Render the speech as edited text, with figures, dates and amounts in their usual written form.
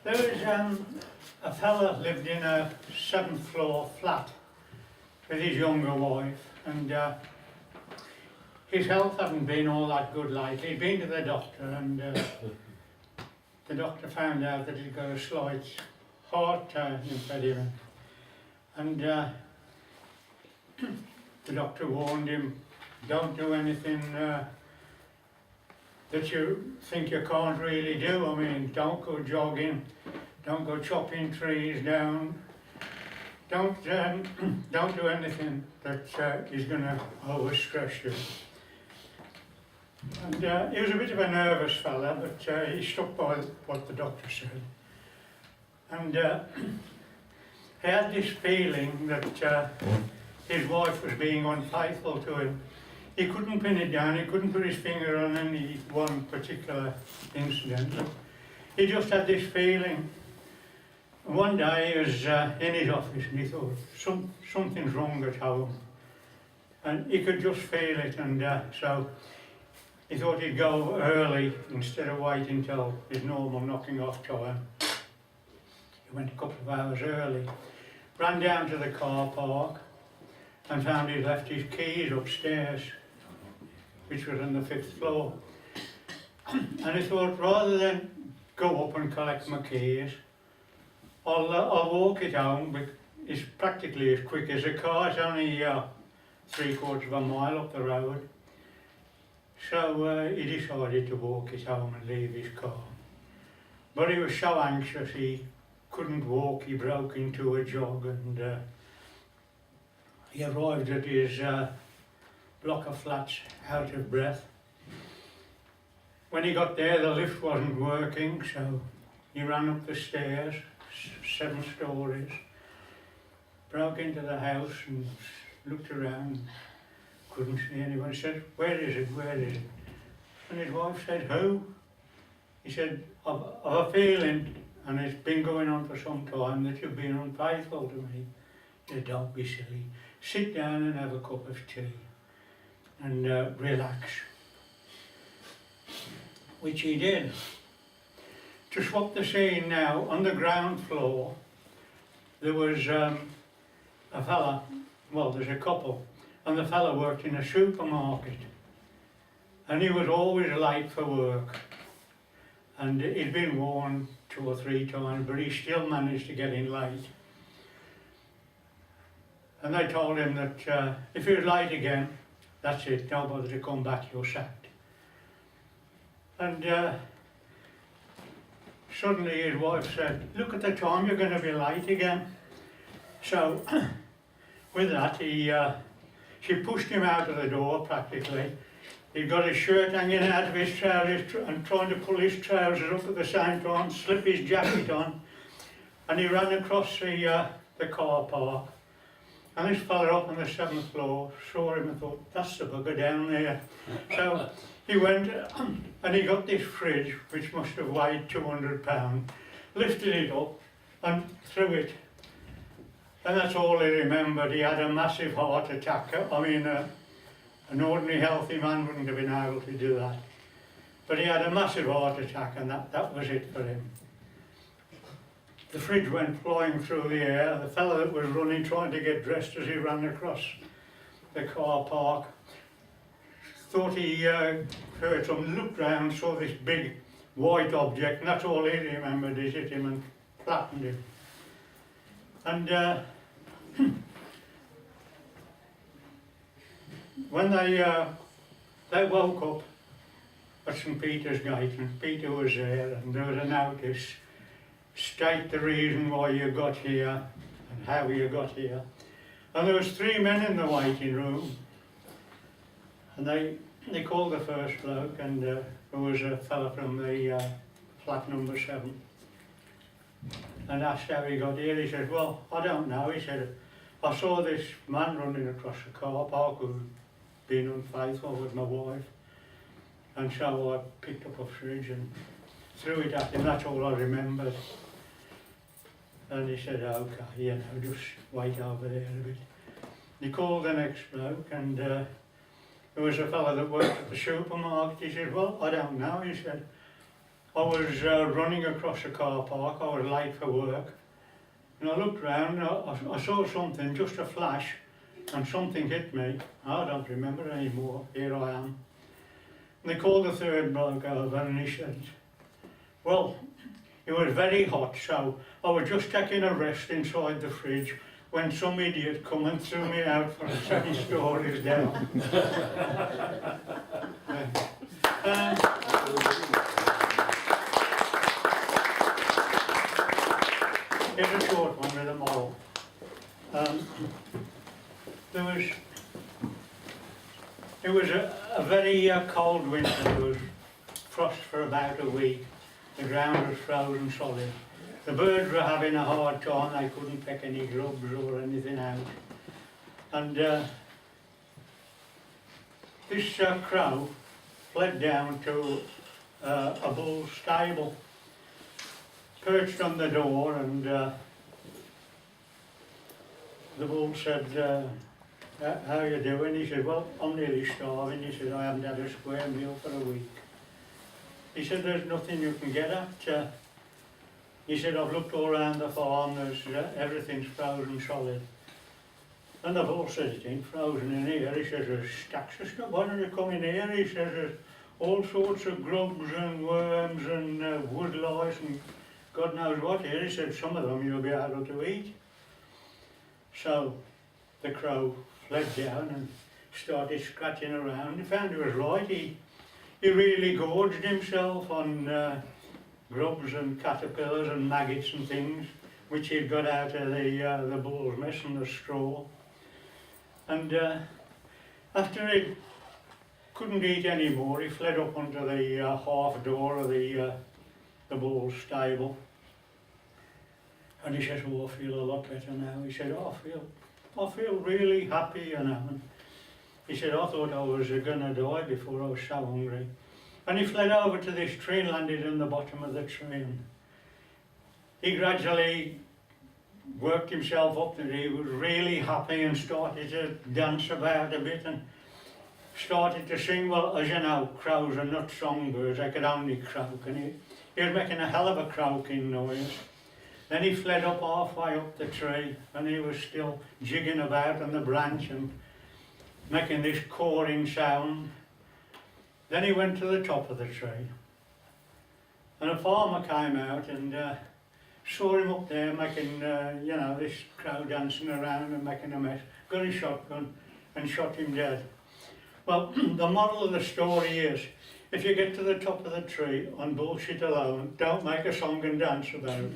There was a fella lived in a 7th floor flat with his younger wife, and his health hadn't been all that good lately. He'd been to the doctor, and the doctor found out that he'd got a slight heart impediment, and the doctor warned him, don't do anything that you think you can't really do. I mean, don't go jogging, don't go chopping trees down, don't do anything that is going to overstress you. And he was a bit of a nervous fella, but he stuck by what the doctor said. And he had this feeling that his wife was being unfaithful to him. He couldn't pin it down, he couldn't put his finger on any one particular incident. He just had this feeling. One day he was in his office and he thought, something's wrong at home. And he could just feel it, and so he thought he'd go early instead of waiting till his normal knocking off time. He went a couple of hours early, ran down to the car park and found he'd left his keys upstairs, which was on the 5th floor. And he thought, rather than go up and collect my keys, I'll walk it home. But it's practically as quick as a car. It's only 3/4 of a mile up the road. So he decided to walk it home and leave his car. But he was so anxious he couldn't walk. He broke into a jog, and he arrived at his block of flats out of breath. When he got there, the lift wasn't working, so he ran up the stairs, 7 stories, broke into the house and looked around, couldn't see anyone. He said, where is it, where is it? And his wife said, who? He said, I've a feeling, and it's been going on for some time, that you've been unfaithful to me. He said, don't be silly. Sit down and have a cup of tea and relax. Which he did. To swap the scene now, on the ground floor there was a fella, well, there's a couple, and the fella worked in a supermarket, and he was always late for work, and he'd been warned 2 or 3 times, but he still managed to get in late. And they told him that if he was late again, that's it, don't bother to come back, you're sacked. And suddenly his wife said, look at the time, you're going to be late again. So with that, she pushed him out of the door practically. He'd got his shirt hanging out of his trousers and trying to pull his trousers up at the same time, slip his jacket on, and he ran across the car park. And this fella up on the 7th floor saw him and thought, that's the bugger down there. So he went and he got this fridge, which must have weighed 200 pounds, lifted it up and threw it. And that's all he remembered. He had a massive heart attack. I mean, an ordinary healthy man wouldn't have been able to do that. But he had a massive heart attack, and that was it for him. The fridge went flying through the air. The fellow that was running, trying to get dressed as he ran across the car park, thought he heard something, looked round, saw this big white object, and that's all he remembered. He hit him and flattened him. And when they woke up at St. Peter's Gate, and Peter was there, and there was a notice, state the reason why you got here and how you got here. And there was 3 men in the waiting room, and they called the first bloke, and there was a fella from the flat number 7, and asked how he got here. He said, well, I don't know. He said, I saw this man running across the car park who'd been unfaithful with my wife, and so I picked up a fridge and threw it at him. That's all I remembered. And he said, okay, you know, just wait over there a bit. He called the next bloke, and there was a fellow that worked at the supermarket. He said, well, I don't know. He said, I was running across the car park, I was late for work, and I looked round, I saw something, just a flash, and something hit me. I don't remember anymore, here I am. And they called the third bloke over and he said, well, it was very hot, so I was just taking a rest inside the fridge when some idiot come and threw me out from 7 stories down. Here's a short one with a moral. It was a very cold winter. There was frost for about a week. The ground was frozen solid. The birds were having a hard time. They couldn't pick any grubs or anything out. And this crow fled down to a bull's stable, perched on the door, and the bull said, how you doing? He said, well, I'm nearly starving. He said, I haven't had a square meal for a week. He said, there's nothing you can get at. He said, I've looked all around the farm, everything's frozen solid. And the bull said, it ain't frozen in here. He says, there's stacks of stuff. Why don't you come in here? He says, there's all sorts of grubs and worms and wood lice and God knows what here. He said, some of them you'll be able to eat. So the crow fled down and started scratching around. He found he was right. He really gorged himself on grubs and caterpillars and maggots and things which he'd got out of the bull's mess and the straw. And after he couldn't eat any more, he fled up onto the half door of the bull's stable. And he says, oh, I feel a lot better now. He said, oh, I feel really happy, you know. And he said, I thought I was going to die before I was so hungry. And he fled over to this tree and landed in the bottom of the tree. And he gradually worked himself up and he was really happy and started to dance about a bit and started to sing. Well, as you know, crows are not songbirds, they could only croak, and he was making a hell of a croaking noise. Then he fled up halfway up the tree and he was still jigging about on the branch and making this cawing sound. Then he went to the top of the tree and a farmer came out and saw him up there making, you know, this crow dancing around and making a mess, got his shotgun and shot him dead. Well, the moral of the story is, if you get to the top of the tree on bullshit alone, don't make a song and dance about it.